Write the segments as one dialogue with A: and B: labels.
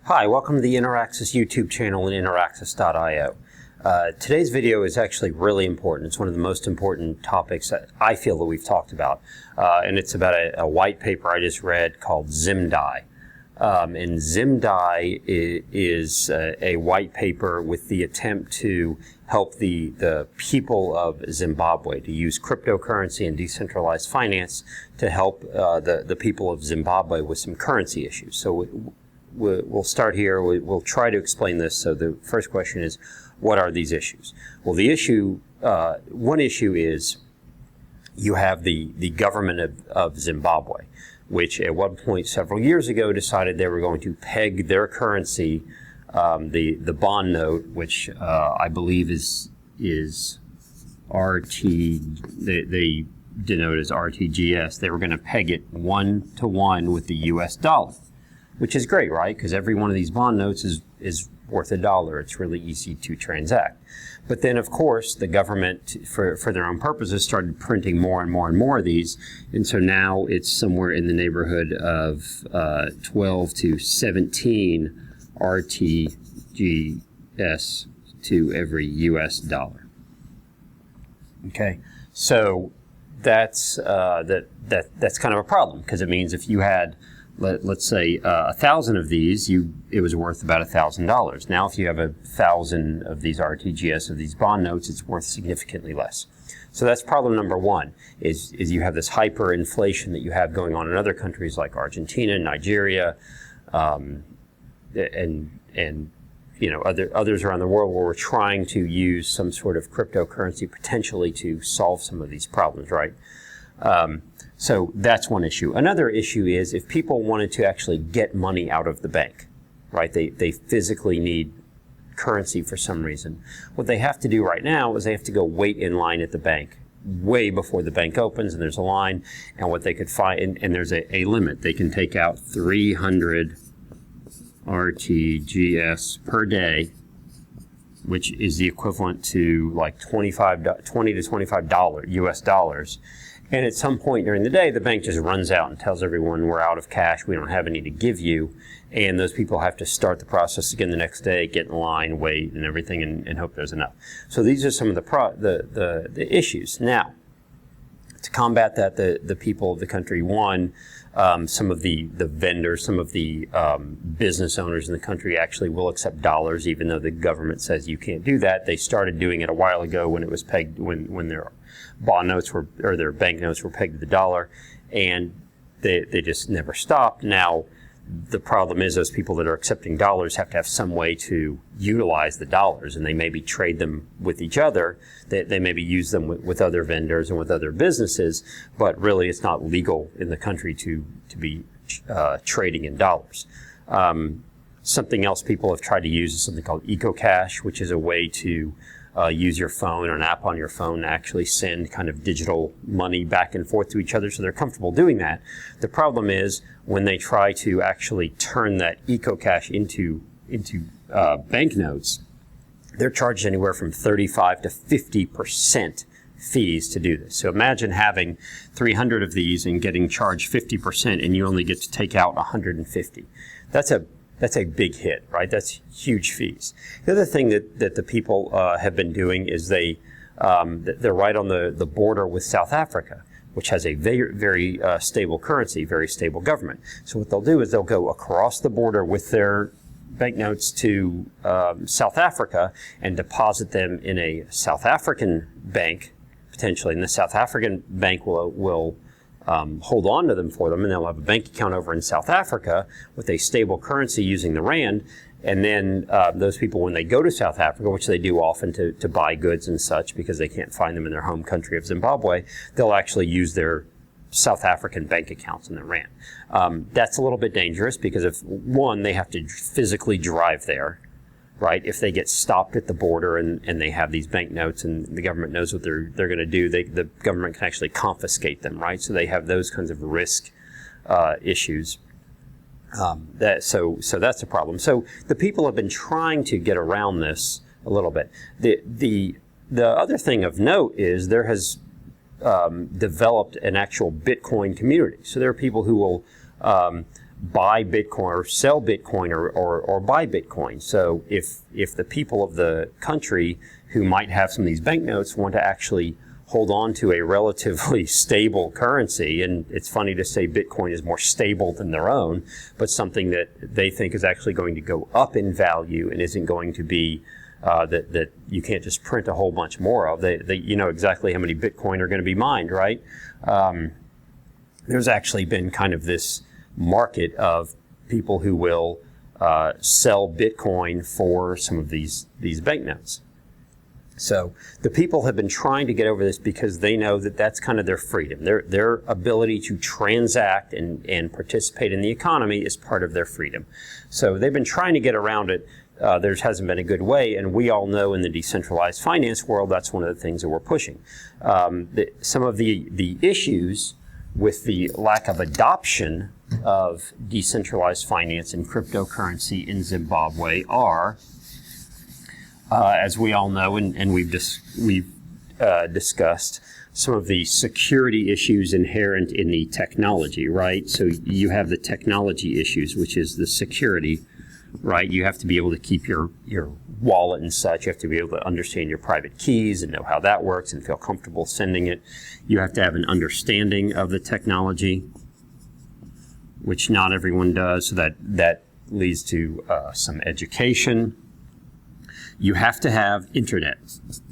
A: Hi, welcome to the Interaxis YouTube channel and Interaxis.io. Today's video is actually really important. It's one of the most important topics that I feel that we've talked about. And it's about a white paper I just read called Zim Dye. And Zim Dye is a white paper with the attempt to help the people of Zimbabwe to use cryptocurrency and decentralized finance to help the people of Zimbabwe with some currency issues. So we'll start here. We'll try to explain this. So the first question is, what are these issues? Well, one issue is you have the government of Zimbabwe, which at one point several years ago decided they were going to peg their currency, the bond note, which I believe is RT, they denote as RTGS. They were going to peg it 1-to-1 with the US dollar, which is great, right? Because every one of these bond notes is worth $1. It's really easy to transact. But then, of course, the government, for their own purposes, started printing more and more and more of these. And so now it's somewhere in the neighborhood of 12 to 17 RTGS to every US dollar. Okay, so that's kind of a problem, because it means if you had, let's say, 1,000 of these, it was worth about $1,000. Now, if you have 1,000 of these RTGS, of these bond notes, it's worth significantly less. So that's problem number one, is you have this hyperinflation that you have going on in other countries like Argentina, Nigeria, and others around the world, where we're trying to use some sort of cryptocurrency potentially to solve some of these problems, right? So that's one issue. Another issue is if people wanted to actually get money out of the bank, right? They physically need currency for some reason. What they have to do right now is they have to go wait in line at the bank way before the bank opens, and there's a line, and what they could find, and there's a limit. They can take out 300 RTGS per day, which is the equivalent to like $20 to $25 US dollars. And at some point during the day, the bank just runs out and tells everyone, we're out of cash, we don't have any to give you. And those people have to start the process again the next day, get in line, wait, and everything, and hope there's enough. So these are some of the issues. Now, to combat that, the people of the country, some of the vendors, some of the business owners in the country actually will accept dollars, even though the government says you can't do that. They started doing it a while ago when it was pegged, when their bond notes were, or their bank notes were pegged to the dollar, and they just never stopped. Now, the problem is those people that are accepting dollars have to have some way to utilize the dollars, and they maybe trade them with each other. They maybe use them with other vendors and with other businesses, but really it's not legal in the country to be trading in dollars. Something else people have tried to use is something called EcoCash, which is a way to use your phone or an app on your phone to actually send kind of digital money back and forth to each other, so they're comfortable doing that. The problem is when they try to actually turn that EcoCash into banknotes, they're charged anywhere from 35 to 50% fees to do this. So imagine having 300 of these and getting charged 50%, and you only get to take out 150. That's a big hit, right? That's huge fees. The other thing that the people have been doing is they're right on the border with South Africa, which has a very, very stable currency, very stable government. So what they'll do is they'll go across the border with their banknotes to South Africa and deposit them in a South African bank, potentially, and the South African bank will hold on to them for them, and they'll have a bank account over in South Africa with a stable currency using the rand. And then those people, when they go to South Africa, which they do often to buy goods and such because they can't find them in their home country of Zimbabwe, they'll actually use their South African bank accounts in the rand. That's a little bit dangerous because if, one, they have to physically drive there, right? If they get stopped at the border and they have these banknotes and the government knows what they're going to do, the government can actually confiscate them, right? So they have those kinds of risk issues. So that's a problem. So the people have been trying to get around this a little bit. The other thing of note is there has developed an actual Bitcoin community. So there are people who will buy Bitcoin or sell Bitcoin or buy Bitcoin. So if the people of the country who might have some of these banknotes want to actually hold on to a relatively stable currency, and it's funny to say Bitcoin is more stable than their own, but something that they think is actually going to go up in value and isn't going to be that you can't just print a whole bunch more of. You know exactly how many Bitcoin are going to be mined, right? There's actually been kind of this market of people who will sell Bitcoin for some of these banknotes. So the people have been trying to get over this because they know that that's kind of their freedom. Their ability to transact and participate in the economy is part of their freedom. So they've been trying to get around it. There hasn't been a good way, and we all know in the decentralized finance world that's one of the things that we're pushing. Some of the issues with the lack of adoption of decentralized finance and cryptocurrency in Zimbabwe are, as we all know, and we've discussed, some of the security issues inherent in the technology, right? So you have the technology issues, which is the security, right? You have to be able to keep your wallet and such. You have to be able to understand your private keys and know how that works and feel comfortable sending it. You have to have an understanding of the technology, which not everyone does. So that leads to some education. You have to have internet,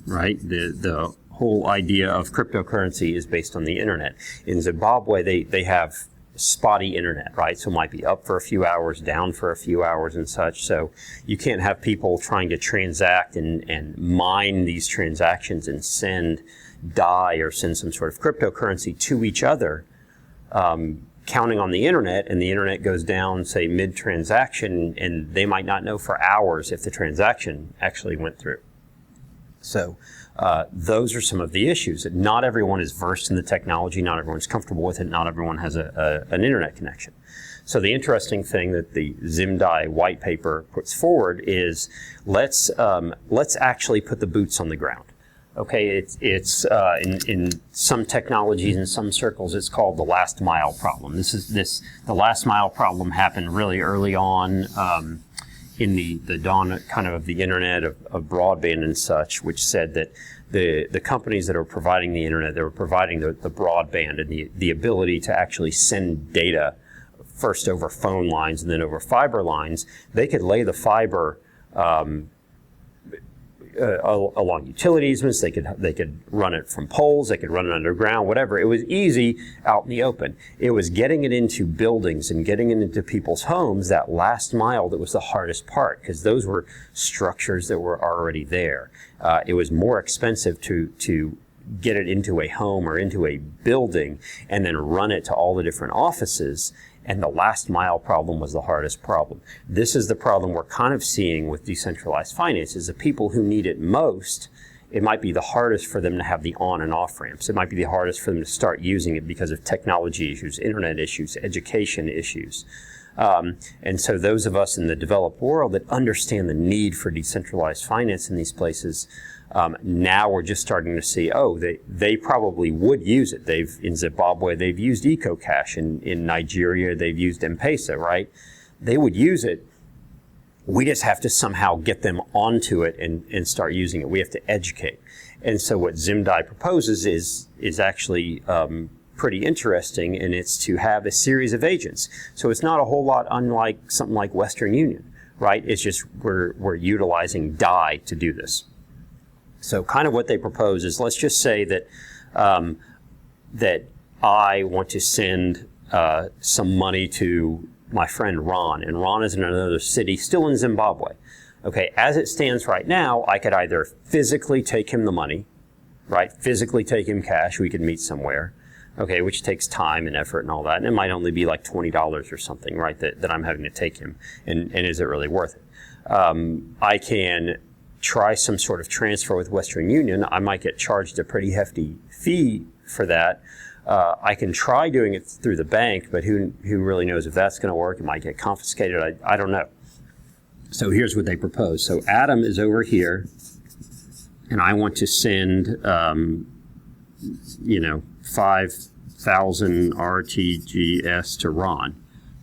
A: right? The whole idea of cryptocurrency is based on the internet. In Zimbabwe, they have spotty internet, right? So it might be up for a few hours, down for a few hours and such. So you can't have people trying to transact and mine these transactions and send Dye or send some sort of cryptocurrency to each other, counting on the internet, and the internet goes down, say, mid-transaction, and they might not know for hours if the transaction actually went through. So those are some of the issues. That not everyone is versed in the technology, not everyone's comfortable with it, not everyone has an internet connection. So the interesting thing that the Zim Dye white paper puts forward is let's actually put the boots on the ground. Okay, it's in some technologies, in some circles, it's called the last mile problem. The last mile problem happened really early on in the dawn kind of the internet, of broadband and such, which said that the companies that are providing the internet, they were providing the broadband and the ability to actually send data first over phone lines and then over fiber lines. They could lay the fiber along utility easements. They could run it from poles. They could run it underground. Whatever. It was easy out in the open. It was getting it into buildings and getting it into people's homes, that last mile, that was the hardest part, because those were structures that were already there. It was more expensive to get it into a home or into a building and then run it to all the different offices. And the last mile problem was the hardest problem. This is the problem we're kind of seeing with decentralized finance, is the people who need it most, it might be the hardest for them to have the on and off ramps. It might be the hardest for them to start using it because of technology issues, internet issues, education issues. And so those of us in the developed world that understand the need for decentralized finance in these places, now we're just starting to see, they probably would use it. In Zimbabwe, they've used EcoCash. In Nigeria, they've used M-Pesa, right? They would use it. We just have to somehow get them onto it and start using it. We have to educate. And so what Zim Dye proposes is actually pretty interesting, and it's to have a series of agents. So it's not a whole lot unlike something like Western Union, right? It's just we're utilizing Dye to do this. So kind of what they propose is, let's just say that that I want to send some money to my friend Ron, and Ron is in another city, still in Zimbabwe. Okay, as it stands right now, I could either physically take him the money, right? Physically take him cash. We could meet somewhere, okay, which takes time and effort and all that, and it might only be like $20 or something, right? That I'm having to take him, and is it really worth it? I can try some sort of transfer with Western Union. I might get charged a pretty hefty fee for that. I can try doing it through the bank, but who really knows if that's going to work? It might get confiscated. I don't know. So here's what they propose. So Adam is over here, and I want to send, 5,000 RTGS to Ron.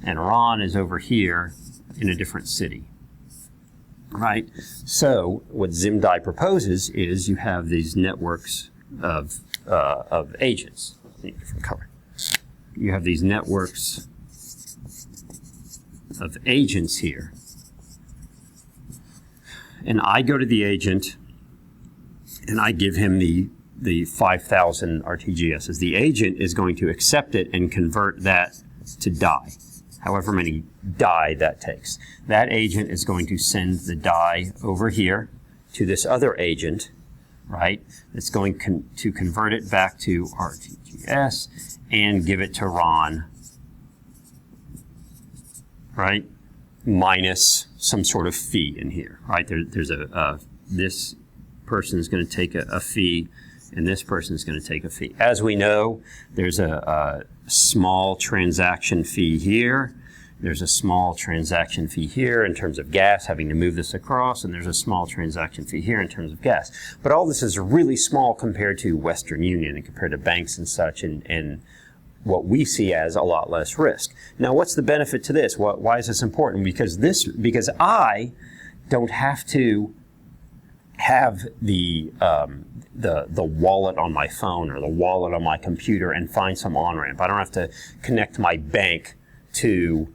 A: and Ron is over here in a different city, right? So what Zim Dye proposes is you have these networks of agents. Need a different color. You have these networks of agents here. And I go to the agent and I give him the 5,000 RTGSs. The agent is going to accept it and convert that to DAI, however many DAI that takes. That agent is going to send the DAI over here to this other agent, right? It's going to convert it back to RTGS and give it to Ron, right? Minus some sort of fee in here, right? There's this person is going to take a fee, and this person is going to take a fee. As we know, there's a small transaction fee here. There's a small transaction fee here in terms of gas, having to move this across, and there's a small transaction fee here in terms of gas. But all this is really small compared to Western Union and compared to banks and such, and what we see as a lot less risk. Now, what's the benefit to this? Why is this important? Because I don't have to have the wallet on my phone or the wallet on my computer and find some on-ramp. I don't have to connect my bank to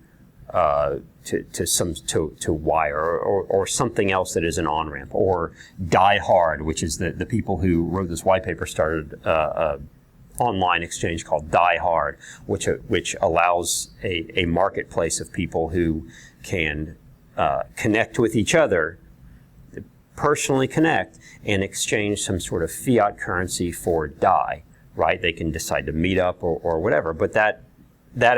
A: Wire or something else that is an on-ramp, or Die Hard, which is the people who wrote this white paper started online exchange called Die Hard, which allows a marketplace of people who can connect with each other, personally connect, and exchange some sort of fiat currency for DAI, right? They can decide to meet up or whatever, but that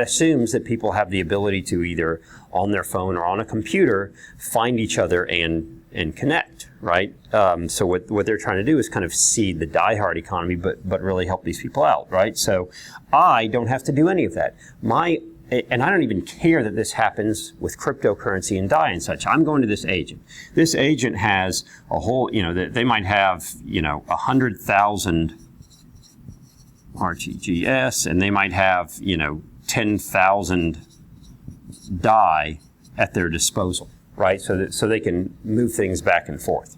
A: assumes that people have the ability to either on their phone or on a computer find each other and connect, right? So what they're trying to do is kind of seed the die-hard economy, but really help these people out, right? So I don't have to do any of that. And I don't even care that this happens with cryptocurrency and DAI and such. I'm going to this agent. This agent has a whole, they might have, 100,000 RTGS, and they might have, 10,000 DAI at their disposal, right? So they can move things back and forth.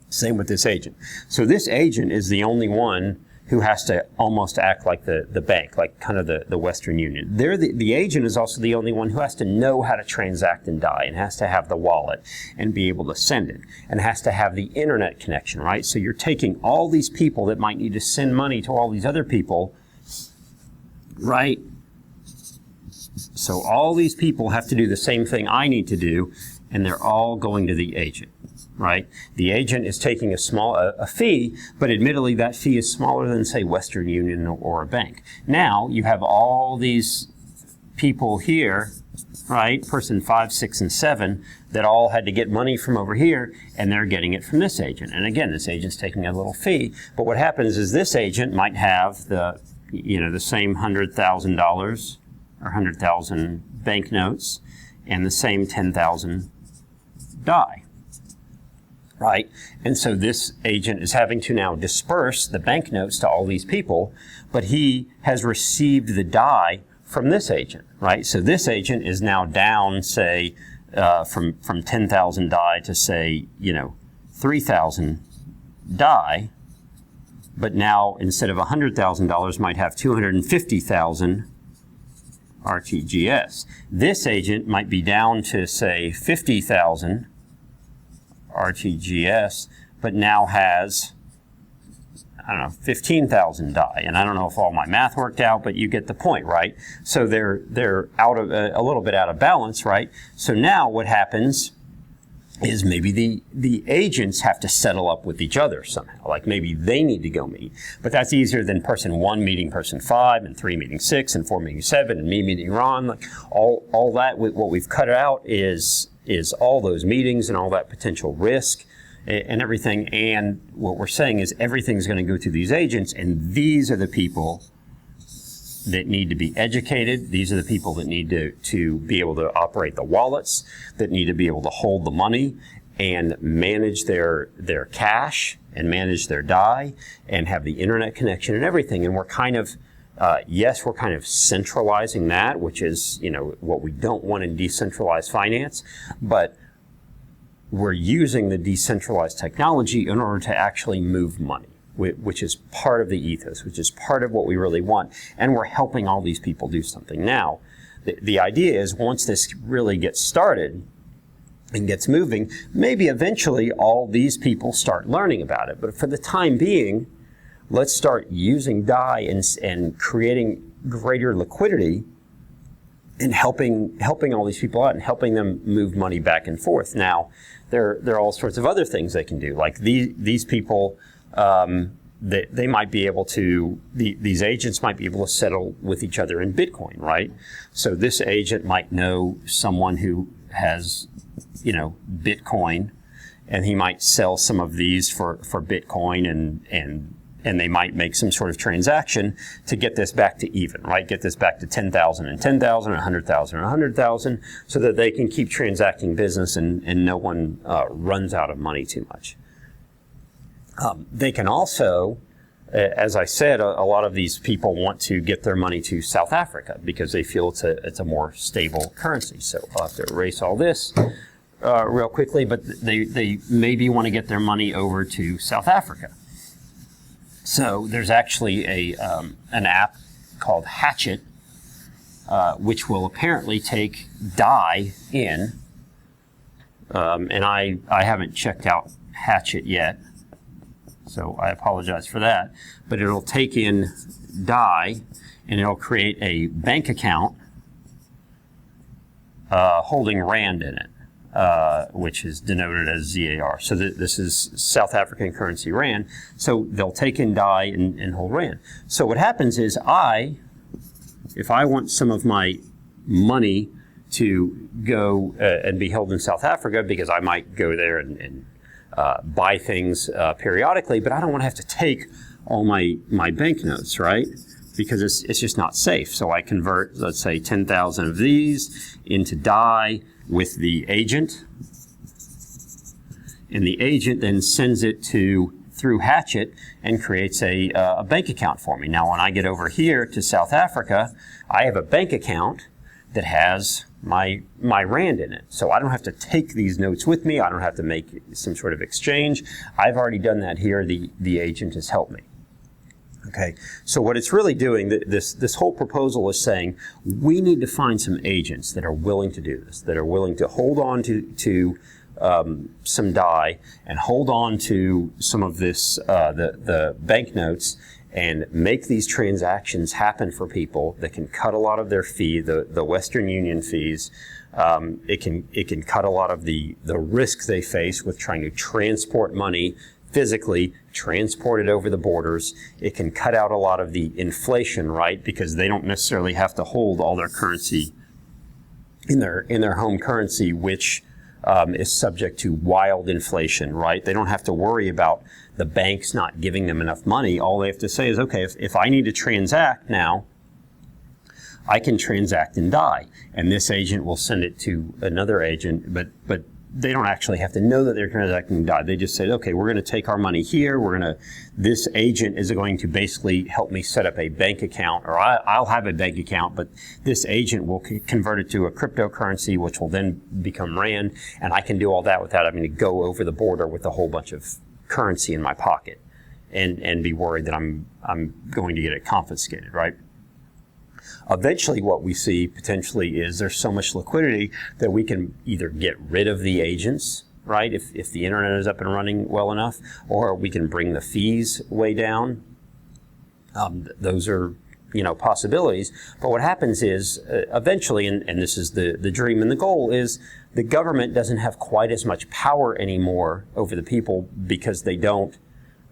A: Same with this agent. So this agent is the only one who has to almost act like the bank, like kind of the Western Union. The agent is also the only one who has to know how to transact in DAI and has to have the wallet and be able to send it and has to have the internet connection, right? So you're taking all these people that might need to send money to all these other people, right? So all these people have to do the same thing I need to do, and they're all going to the agent, right? The agent is taking a fee, but admittedly that fee is smaller than, say, Western Union or a bank. Now you have all these people here, right? Person 5, 6, and 7 that all had to get money from over here, and they're getting it from this agent. And again, this agent's taking a little fee, but what happens is this agent might have the same $100,000 or 100,000 banknotes and the same 10,000 DAI. Right? And so this agent is having to now disperse the banknotes to all these people, but he has received the DAI from this agent, right? So this agent is now down, say, from 10,000 DAI to, say, 3,000 DAI, but now instead of $100,000 might have 250,000 RTGS. This agent might be down to, say, 50,000 RTGS, but now has, 15,000 DAI. And I don't know if all my math worked out, but you get the point, right? So they're out of a little bit out of balance, right? So now what happens is maybe the agents have to settle up with each other somehow. Like maybe they need to go meet. But that's easier than person 1 meeting person 5, and 3 meeting 6, and 4 meeting 7, and me meeting Ron. Like all that, what we've cut out is all those meetings and all that potential risk and everything. And what we're saying is everything's going to go through these agents, and these are the people that need to be educated. These are the people that need to be able to operate the wallets, that need to be able to hold the money and manage their cash and manage their DAI and have the internet connection and everything. And we're kind of Yes, we're kind of centralizing that, which is, what we don't want in decentralized finance, but we're using the decentralized technology in order to actually move money, which is part of the ethos, which is part of what we really want, and we're helping all these people do something. Now, the idea is once this really gets started and gets moving, maybe eventually all these people start learning about it, but for the time being, let's start using Dye and creating greater liquidity and helping all these people out and helping them move money back and forth. Now, there are all sorts of other things they can do. Like these people, they might be able to, these agents might be able to settle with each other in Bitcoin, right? So this agent might know someone who has, Bitcoin, and he might sell some of these for Bitcoin and they might make some sort of transaction to get this back to even, right? Get this back to 10,000 and 10,000, 100,000 and 100,000, so that they can keep transacting business and no one runs out of money too much. They can also, as I said, a lot of these people want to get their money to South Africa because they feel it's a more stable currency. So I'll have to erase all this real quickly, but they maybe want to get their money over to South Africa. So there's actually an app called Hatchet, which will apparently take Dye in, and I haven't checked out Hatchet yet, so I apologize for that, but it'll take in Dye and it'll create a bank account holding Rand in it. Which is denoted as ZAR. So this is South African currency Rand. So they'll take in Dye and hold Rand. So what happens is if I want some of my money to go and be held in South Africa, because I might go there and buy things periodically, but I don't want to have to take all my banknotes, right? Because it's just not safe. So I convert, let's say, 10,000 of these into Dye with the agent, and the agent then sends it through Hatchet and creates a bank account for me. Now, when I get over here to South Africa, I have a bank account that has my Rand in it. So I don't have to take these notes with me. I don't have to make some sort of exchange. I've already done that here. The agent has helped me. Okay, so what it's really doing, this whole proposal is saying we need to find some agents that are willing to do this, that are willing to hold on to some Dye and hold on to some of this, the banknotes, and make these transactions happen for people that can cut a lot of their fee, the Western Union fees. It can cut a lot of the risk they face with trying to transport money physically, transport it over the borders. It can cut out a lot of the inflation, right? Because they don't necessarily have to hold all their currency in their home currency, which is subject to wild inflation, right? They don't have to worry about the banks not giving them enough money. All they have to say is, okay, if I need to transact now, I can transact in Dye, and this agent will send it to another agent, but they don't actually have to know that they're transacting in Dye. They just said, okay, we're going to take our money here. This agent is going to basically help me set up a bank account, or I'll have a bank account, but this agent will convert it to a cryptocurrency, which will then become Rand, and I can do all that without having to go over the border with a whole bunch of currency in my pocket and be worried that I'm going to get it confiscated, right? Eventually, what we see potentially is there's so much liquidity that we can either get rid of the agents, right, if the internet is up and running well enough, or we can bring the fees way down. Those are, possibilities. But what happens is eventually, and this is the dream and the goal, is the government doesn't have quite as much power anymore over the people because they don't.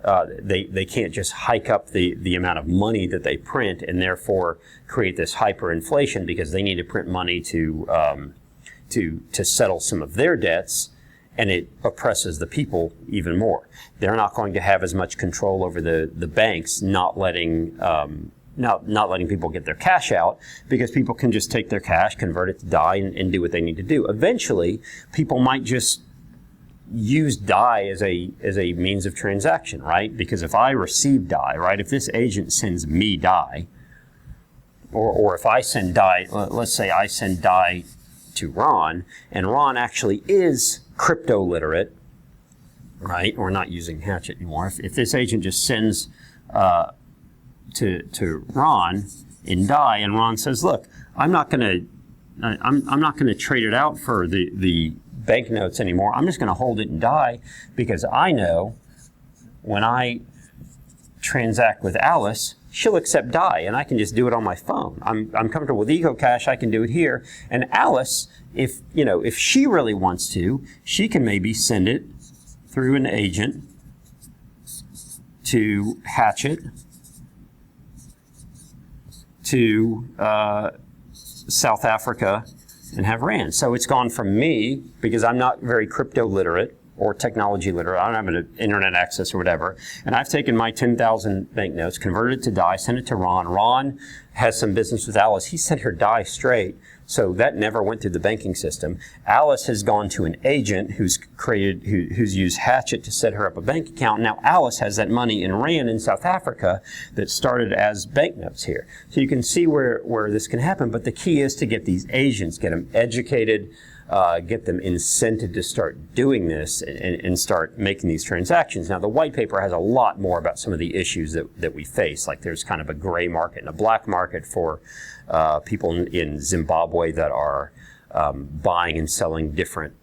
A: They can't just hike up the amount of money that they print and therefore create this hyperinflation because they need to print money to settle some of their debts, and it oppresses the people even more. They're not going to have as much control over the banks not letting people get their cash out, because people can just take their cash, convert it to Dye, and do what they need to do. Eventually, people might just use Dye as a means of transaction, right? Because if I receive Dye, right, if this agent sends me Dye, or if I send Dye, let's say I send Dye to Ron, and Ron actually is crypto literate, right? We're not using Hatchet anymore. If this agent just sends to Ron in Dye, and Ron says, "Look, I'm not going to trade it out for the banknotes anymore. I'm just going to hold it in Dye because I know when I transact with Alice, she'll accept Dye, and I can just do it on my phone. I'm comfortable with EcoCash. I can do it here. And Alice, if she really wants to, she can maybe send it through an agent to Hatchet to South Africa and have Rand. So it's gone from me, because I'm not very crypto literate or technology literate, I don't have an internet access or whatever, and I've taken my 10,000 banknotes, converted it to Dye, sent it to Ron. Ron has some business with Alice. He sent her Dye straight, so that never went through the banking system. Alice has gone to an agent who's used Hatchet to set her up a bank account. Now Alice has that money in Rand in South Africa that started as banknotes here. So you can see where this can happen, but the key is to get these agents, get them educated, get them incented to start doing this and start making these transactions. Now, the white paper has a lot more about some of the issues that we face. Like there's kind of a gray market and a black market for people in Zimbabwe that are buying and selling different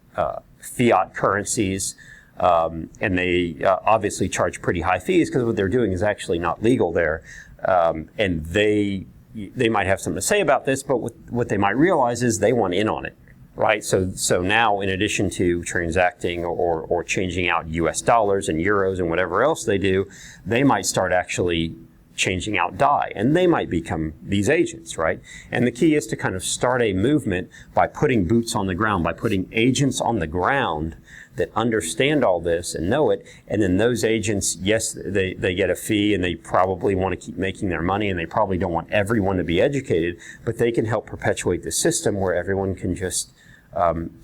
A: fiat currencies. And they obviously charge pretty high fees because what they're doing is actually not legal there. And they might have something to say about this, but what they might realize is they want in on it. Right, so now in addition to transacting or changing out US dollars and euros and whatever else they do, they might start actually changing out Dye, and they might become these agents, right? And the key is to kind of start a movement by putting boots on the ground, by putting agents on the ground that understand all this and know it, and then those agents, yes, they get a fee and they probably want to keep making their money and they probably don't want everyone to be educated, but they can help perpetuate the system where everyone can just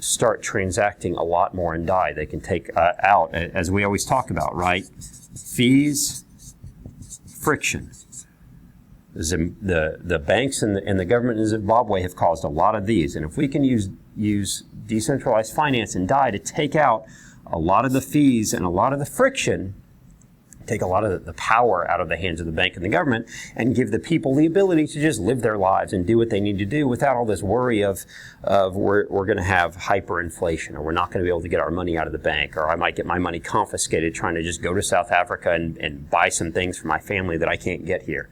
A: start transacting a lot more in Dye. They can take out, as we always talk about, right? Fees, friction. The banks and the government in Zimbabwe have caused a lot of these, and if we can use decentralized finance and Dye to take out a lot of the fees and a lot of the friction, take a lot of the power out of the hands of the bank and the government, and give the people the ability to just live their lives and do what they need to do without all this worry of we're going to have hyperinflation, or we're not going to be able to get our money out of the bank, or I might get my money confiscated trying to just go to South Africa and buy some things for my family that I can't get here.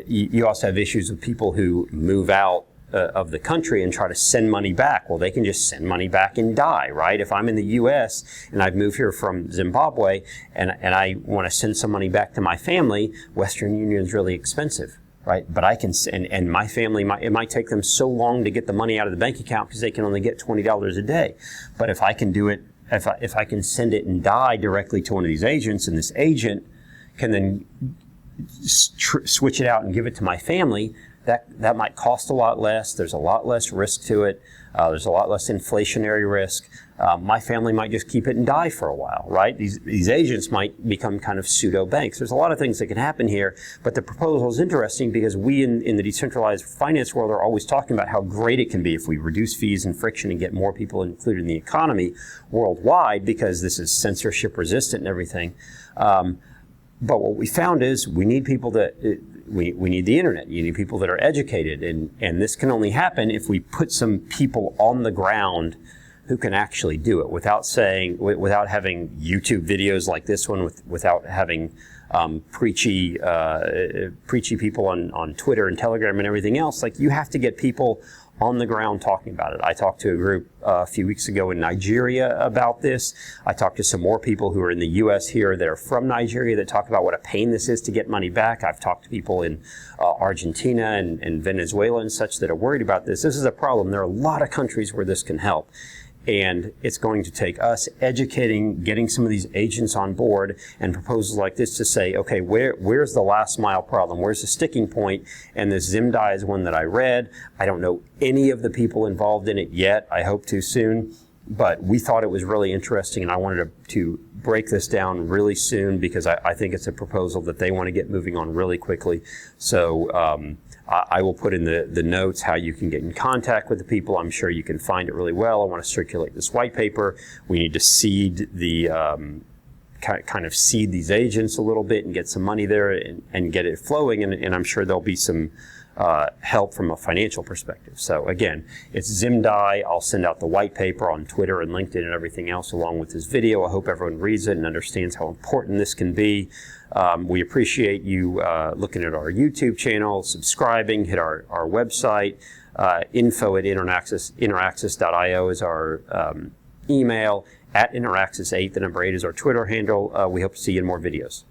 A: You also have issues with people who move out of the country and try to send money back. Well, they can just send money back in Dye, right? If I'm in the U.S. and I've moved here from Zimbabwe and I want to send some money back to my family, Western Union is really expensive, right? But I can, and my family, it might take them so long to get the money out of the bank account because they can only get $20 a day. But if I can do it, if I can send it in Dye directly to one of these agents, and this agent can then switch it out and give it to my family, that might cost a lot less. There's a lot less risk to it. There's a lot less inflationary risk. My family might just keep it in Dye for a while, right? These agents might become kind of pseudo banks. There's a lot of things that can happen here, but the proposal is interesting because we in the decentralized finance world are always talking about how great it can be if we reduce fees and friction and get more people included in the economy worldwide, because this is censorship resistant and everything. But what we found is we need people that we need the internet. You need people that are educated, and this can only happen if we put some people on the ground who can actually do it without having YouTube videos like this one, without having preachy people on Twitter and Telegram and everything else. Like, you have to get people on the ground talking about it. I talked to a group a few weeks ago in Nigeria about this. I talked to some more people who are in the U.S. here that are from Nigeria that talk about what a pain this is to get money back. I've talked to people in Argentina and Venezuela and such that are worried about this. This is a problem. There are a lot of countries where this can help. And it's going to take us educating, getting some of these agents on board, and proposals like this to say, okay, where's the last mile problem? Where's the sticking point? And this Zim Dye is one that I read. I don't know any of the people involved in it yet. I hope to soon. But we thought it was really interesting, and I wanted to break this down really soon because I think it's a proposal that they want to get moving on really quickly. So I will put in the notes how you can get in contact with the people. I'm sure you can find it really well. I want to circulate this white paper. We need to seed the kind of seed these agents a little bit and get some money there and get it flowing. And I'm sure there'll be some help from a financial perspective. So again, it's Zim Dye. I'll send out the white paper on Twitter and LinkedIn and everything else along with this video. I hope everyone reads it and understands how important this can be. We appreciate you looking at our YouTube channel, subscribing, hit our website. Info@interaxis.io is our email. @interaxis8, the number 8 is our Twitter handle. We hope to see you in more videos.